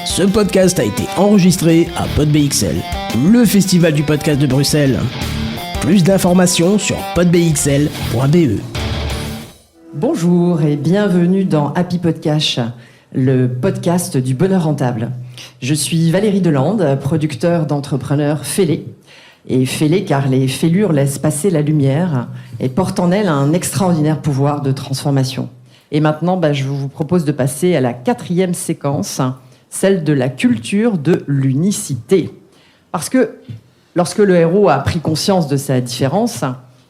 Ce podcast a été enregistré à PodBXL, le festival du podcast de Bruxelles. Plus d'informations sur podbxl.be. Bonjour et bienvenue dans Happy Podcast, le podcast du bonheur rentable. Je suis Valérie Delande, producteur d'entrepreneurs fêlés. Et fêlés car les fêlures laissent passer la lumière et portent en elles un extraordinaire pouvoir de transformation. Et maintenant, je vous propose de passer à la 4e séquence, celle de la culture de l'unicité. Parce que lorsque le héros a pris conscience de sa différence,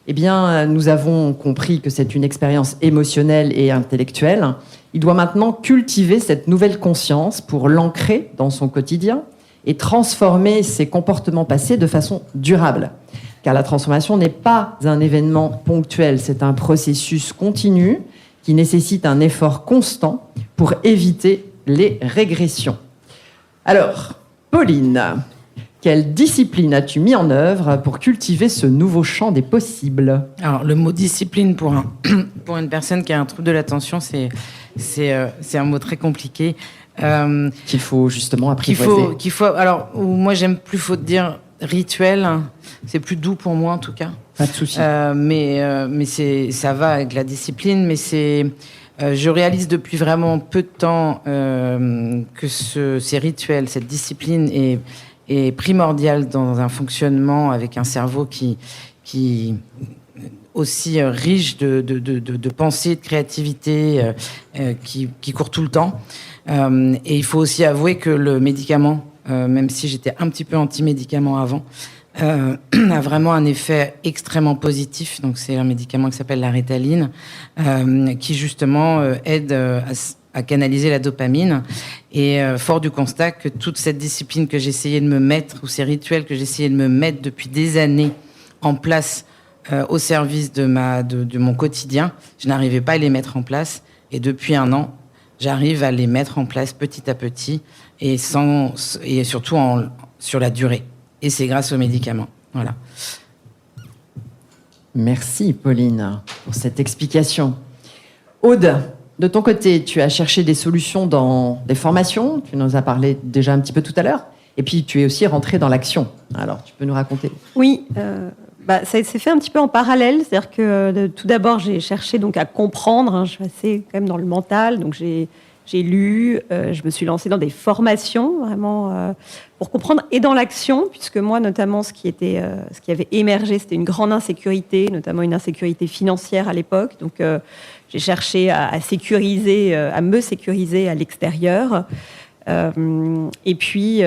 nous avons compris que c'est une expérience émotionnelle et intellectuelle. Il doit maintenant cultiver cette nouvelle conscience pour l'ancrer dans son quotidien et transformer ses comportements passés de façon durable. Car la transformation n'est pas un événement ponctuel, c'est un processus continu qui nécessite un effort constant pour éviter les régressions. Alors, Pauline, quelle discipline as-tu mis en œuvre pour cultiver ce nouveau champ des possibles ? Alors, le mot discipline pour une personne qui a un trouble de l'attention, c'est un mot très compliqué. Qu'il faut justement apprivoiser. Moi, j'aime plus, faut dire, rituel. C'est plus doux pour moi, en tout cas. Pas de souci. Mais ça va avec la discipline, mais je réalise depuis vraiment peu de temps que ces rituels, cette discipline est primordiale dans un fonctionnement avec un cerveau qui aussi riche de pensée, de créativité, qui court tout le temps. Et il faut aussi avouer que le médicament, même si j'étais un petit peu anti-médicament avant, a vraiment un effet extrêmement positif. Donc c'est un médicament qui s'appelle la Ritaline, qui justement aide à canaliser la dopamine. Et fort du constat que toute cette discipline que j'essayais de me mettre, ou ces rituels que j'essayais de me mettre depuis des années en place au service de mon quotidien, je n'arrivais pas à les mettre en place. Et depuis un an, j'arrive à les mettre en place petit à petit et surtout sur la durée. Et c'est grâce aux médicaments. Voilà. Merci Pauline pour cette explication. Aude, de ton côté, tu as cherché des solutions dans des formations, tu nous as parlé déjà un petit peu tout à l'heure, et puis tu es aussi rentrée dans l'action. Alors, tu peux nous raconter ? Oui, ça s'est fait un petit peu en parallèle, c'est-à-dire que tout d'abord, j'ai cherché donc à comprendre, je suis assez quand même dans le mental, donc j'ai lu, je me suis lancée dans des formations, vraiment, pour comprendre, et dans l'action, puisque moi, notamment, ce qui avait émergé, c'était une grande insécurité, notamment une insécurité financière à l'époque. Donc, j'ai cherché à me sécuriser à l'extérieur. Et puis,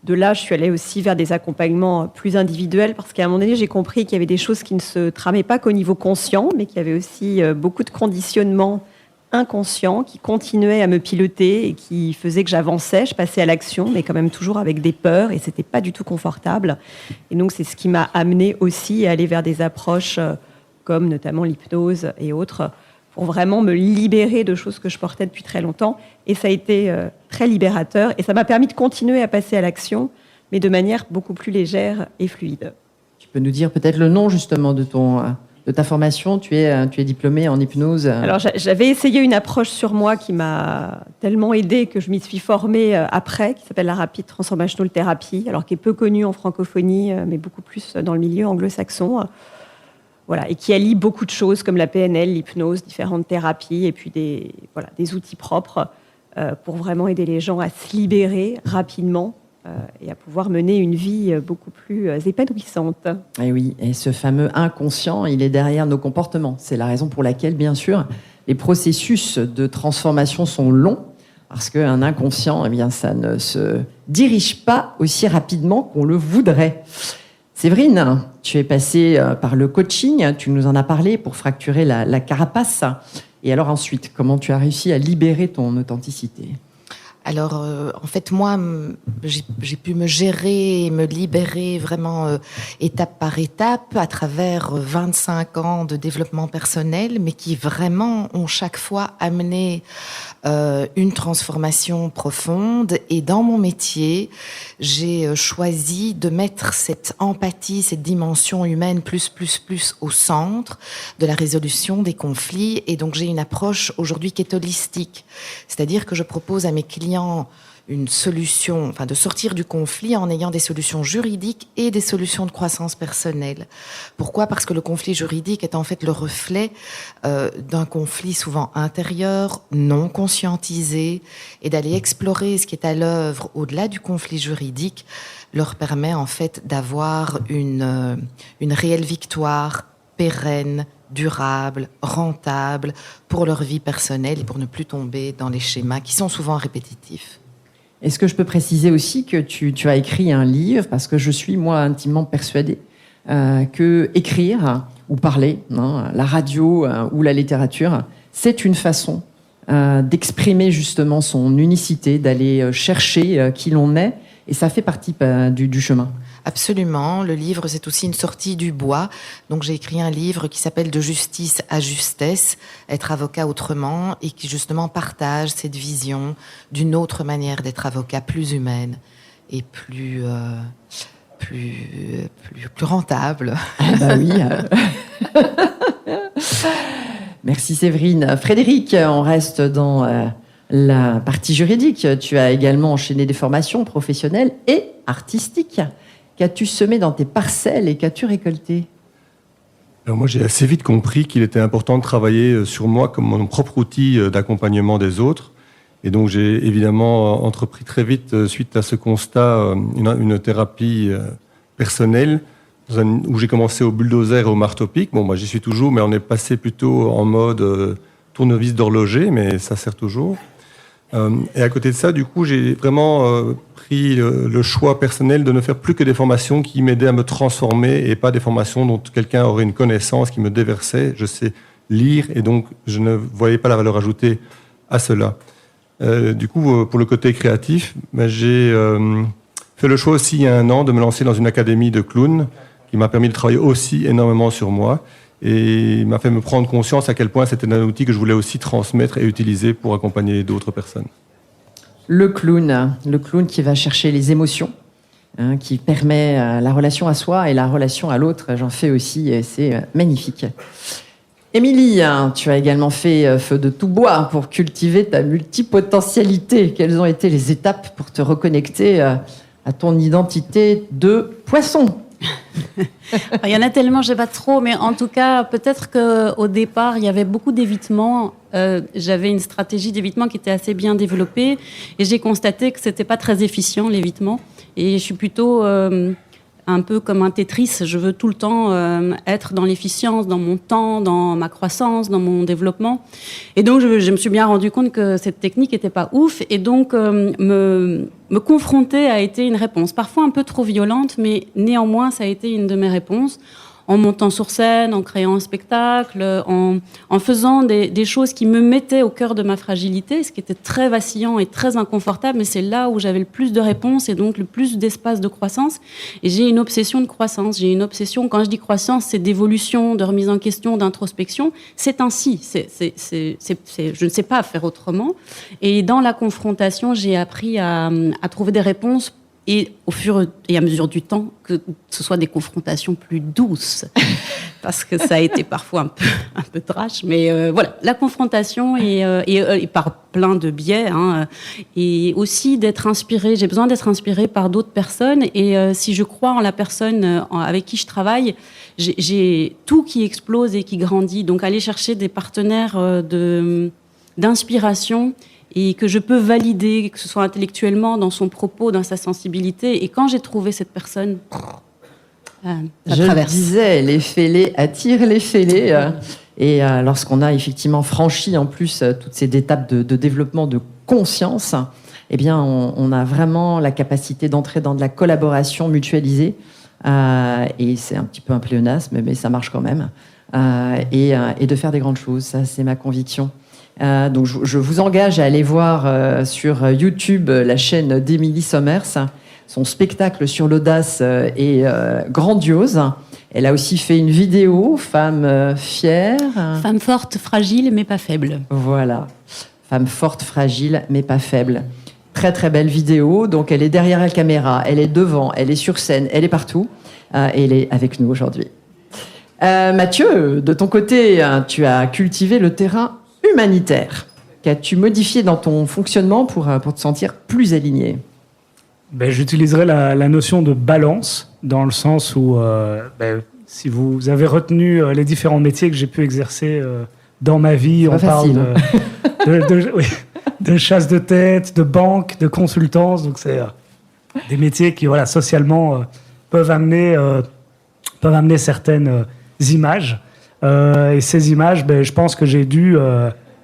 de là, je suis allée aussi vers des accompagnements plus individuels, parce qu'à un moment donné, j'ai compris qu'il y avait des choses qui ne se tramaient pas qu'au niveau conscient, mais qu'il y avait aussi beaucoup de conditionnements inconscient qui continuait à me piloter et qui faisait que j'avançais, je passais à l'action, mais quand même toujours avec des peurs, et c'était pas du tout confortable. Et donc c'est ce qui m'a amené aussi à aller vers des approches comme notamment l'hypnose et autres, pour vraiment me libérer de choses que je portais depuis très longtemps. Et ça a été très libérateur, et ça m'a permis de continuer à passer à l'action, mais de manière beaucoup plus légère et fluide. Tu peux nous dire peut-être le nom justement de ta formation. Tu es diplômée en hypnose. Alors, j'avais essayé une approche sur moi qui m'a tellement aidée que je m'y suis formée après, qui s'appelle la Rapid Transformational Therapy, alors qui est peu connue en francophonie, mais beaucoup plus dans le milieu anglo-saxon. Voilà, et qui allie beaucoup de choses comme la PNL, l'hypnose, différentes thérapies, et puis des outils propres pour vraiment aider les gens à se libérer rapidement et à pouvoir mener une vie beaucoup plus épanouissante. Et oui, et ce fameux inconscient, il est derrière nos comportements. C'est la raison pour laquelle, bien sûr, les processus de transformation sont longs, parce qu'un inconscient, ça ne se dirige pas aussi rapidement qu'on le voudrait. Séverine, tu es passée par le coaching, tu nous en as parlé, pour fracturer la carapace. Et alors ensuite, comment tu as réussi à libérer ton authenticité ? Alors, en fait, moi, j'ai pu me gérer et me libérer vraiment étape par étape à travers 25 ans de développement personnel, mais qui vraiment ont chaque fois amené une transformation profonde. Et dans mon métier, j'ai choisi de mettre cette empathie, cette dimension humaine plus au centre de la résolution des conflits. Et donc, j'ai une approche aujourd'hui qui est holistique. C'est-à-dire que je propose à mes clients ayant une solution, enfin de sortir du conflit en ayant des solutions juridiques et des solutions de croissance personnelle. Pourquoi ? Parce que le conflit juridique est en fait le reflet d'un conflit souvent intérieur, non conscientisé, et d'aller explorer ce qui est à l'œuvre au-delà du conflit juridique leur permet en fait d'avoir une réelle victoire pérenne, durable, rentable pour leur vie personnelle et pour ne plus tomber dans les schémas qui sont souvent répétitifs. Est-ce que je peux préciser aussi que tu as écrit un livre, parce que je suis, moi, intimement persuadée que écrire ou parler, la radio ou la littérature, c'est une façon d'exprimer justement son unicité, d'aller chercher qui l'on est, et ça fait partie du chemin. Absolument. Le livre, c'est aussi une sortie du bois. Donc, j'ai écrit un livre qui s'appelle « De justice à justesse, être avocat autrement » et qui, justement, partage cette vision d'une autre manière d'être avocat, plus humaine et plus rentable. Ah bah oui. Merci Séverine. Frédéric, on reste dans la partie juridique. Tu as également enchaîné des formations professionnelles et artistiques. Qu'as-tu semé dans tes parcelles et qu'as-tu récolté ? Alors moi, j'ai assez vite compris qu'il était important de travailler sur moi comme mon propre outil d'accompagnement des autres. Et donc, j'ai évidemment entrepris très vite, suite à ce constat, une thérapie personnelle où j'ai commencé au bulldozer et au marteau-pic. Bon, moi, j'y suis toujours, mais on est passé plutôt en mode tournevis d'horloger, mais ça sert toujours. Et à côté de ça, du coup, j'ai vraiment pris le choix personnel de ne faire plus que des formations qui m'aidaient à me transformer et pas des formations dont quelqu'un aurait une connaissance qui me déversait. Je sais lire et donc je ne voyais pas la valeur ajoutée à cela. Du coup, pour le côté créatif, j'ai fait le choix aussi il y a 1 an de me lancer dans une académie de clown qui m'a permis de travailler aussi énormément sur moi. Et il m'a fait me prendre conscience à quel point c'était un outil que je voulais aussi transmettre et utiliser pour accompagner d'autres personnes. Le clown qui va chercher les émotions, qui permet la relation à soi et la relation à l'autre. J'en fais aussi et c'est magnifique. Émilie, tu as également fait feu de tout bois pour cultiver ta multipotentialité. Quelles ont été les étapes pour te reconnecter à ton identité de poisson ? Il y en a tellement, je ne sais pas trop, mais en tout cas, peut-être qu'au départ, il y avait beaucoup d'évitement. J'avais une stratégie d'évitement qui était assez bien développée et j'ai constaté que ce n'était pas très efficient, l'évitement. Et je suis plutôt un peu comme un Tetris. Je veux tout le temps être dans l'efficience, dans mon temps, dans ma croissance, dans mon développement. Et donc, je me suis bien rendu compte que cette technique n'était pas ouf. Et donc, me confronter a été une réponse. Parfois un peu trop violente, mais néanmoins, ça a été une de mes réponses. En montant sur scène, en créant un spectacle, en faisant des choses qui me mettaient au cœur de ma fragilité, ce qui était très vacillant et très inconfortable, mais c'est là où j'avais le plus de réponses et donc le plus d'espace de croissance. Et j'ai une obsession de croissance. J'ai une obsession, quand je dis croissance, c'est d'évolution, de remise en question, d'introspection. C'est ainsi. Je ne sais pas faire autrement. Et dans la confrontation, j'ai appris à trouver des réponses. Et au fur et à mesure du temps, que ce soit des confrontations plus douces, parce que ça a été parfois un peu trash, mais voilà, la confrontation et par plein de biais, et aussi d'être inspirée. J'ai besoin d'être inspirée par d'autres personnes, et si je crois en la personne avec qui je travaille, j'ai tout qui explose et qui grandit. Donc aller chercher des partenaires d'inspiration et que je peux valider, que ce soit intellectuellement, dans son propos, dans sa sensibilité. Et quand j'ai trouvé cette personne, ça je traverse. Je disais, les fêlés attirent les fêlés. Et lorsqu'on a effectivement franchi en plus toutes ces étapes de développement de conscience, eh bien, on a vraiment la capacité d'entrer dans de la collaboration mutualisée. Et c'est un petit peu un pléonasme, mais ça marche quand même. Et de faire des grandes choses, ça, c'est ma conviction. Donc je vous engage à aller voir sur YouTube la chaîne d'Émilie Sommers. Son spectacle sur l'audace est grandiose. Elle a aussi fait une vidéo, Femme fière. Femme forte, fragile, mais pas faible. Voilà, Femme forte, fragile, mais pas faible. Très très belle vidéo. Donc elle est derrière la caméra, elle est devant, elle est sur scène, elle est partout. Et elle est avec nous aujourd'hui. Mathieu, de ton côté, tu as cultivé le terrain humanitaire. qu'as-tu modifié dans ton fonctionnement pour te sentir plus aligné? J'utiliserai la notion de balance, dans le sens où, si vous avez retenu les différents métiers que j'ai pu exercer dans ma vie, on parle de chasse de tête, de banque, de consultance. Donc, c'est des métiers qui, socialement, peuvent amener certaines images. Et ces images, je pense que j'ai dû,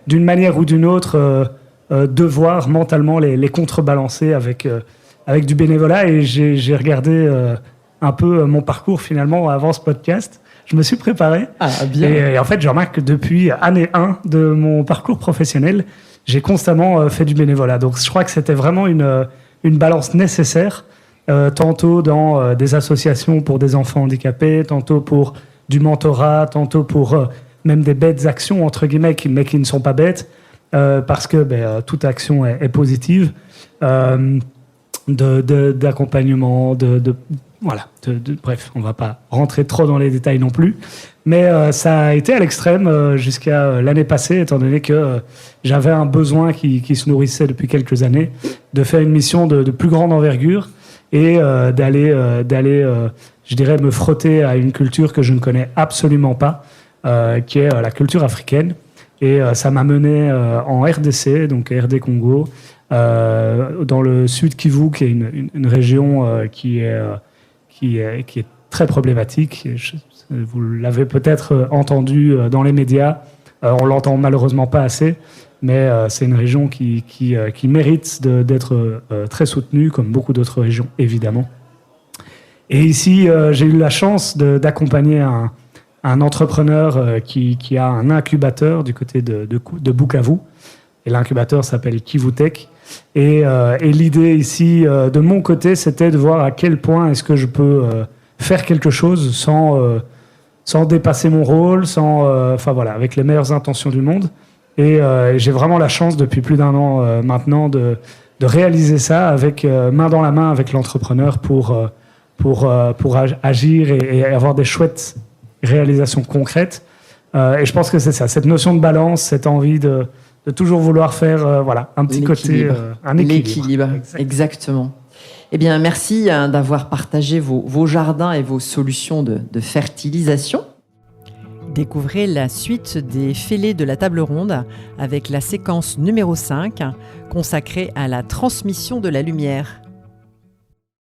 d'une manière ou d'une autre, devoir mentalement les contrebalancer avec du bénévolat. Et j'ai regardé un peu mon parcours finalement avant ce podcast. Je me suis préparé. Ah, bien. Et en fait, je remarque que depuis année 1 de mon parcours professionnel, j'ai constamment fait du bénévolat. Donc, je crois que c'était vraiment une balance nécessaire, tantôt dans des associations pour des enfants handicapés, tantôt pour du mentorat, tantôt pour même des bêtes actions, entre guillemets, mais qui ne sont pas bêtes, parce que toute action est positive, d'accompagnement, bref, on ne va pas rentrer trop dans les détails non plus, mais ça a été à l'extrême jusqu'à l'année passée, étant donné que j'avais un besoin qui se nourrissait depuis quelques années, de faire une mission de plus grande envergure et d'aller je dirais, me frotter à une culture que je ne connais absolument pas, qui est la culture africaine. Et ça m'a mené en RDC, donc RD Congo, dans le sud Kivu, qui est une région qui est très problématique. Vous l'avez peut-être entendu dans les médias, on l'entend malheureusement pas assez, mais c'est une région qui mérite d'être très soutenue, comme beaucoup d'autres régions, évidemment. Et ici, j'ai eu la chance d'accompagner un entrepreneur qui a un incubateur du côté de Bukavu. Et l'incubateur s'appelle Kivutech. Et l'idée ici, de mon côté, c'était de voir à quel point est-ce que je peux faire quelque chose sans dépasser mon rôle, avec les meilleures intentions du monde. Et j'ai vraiment la chance, depuis plus d'1 an maintenant, de réaliser ça avec main dans la main avec l'entrepreneur pour agir et avoir des chouettes réalisations concrètes. Et je pense que c'est ça, cette notion de balance, cette envie de toujours vouloir faire un petit côté, un équilibre. L'équilibre, exactement. Eh bien, merci d'avoir partagé vos jardins et vos solutions de fertilisation. Découvrez la suite des fêlés de la table ronde avec la séquence numéro 5 consacrée à la transmission de la lumière.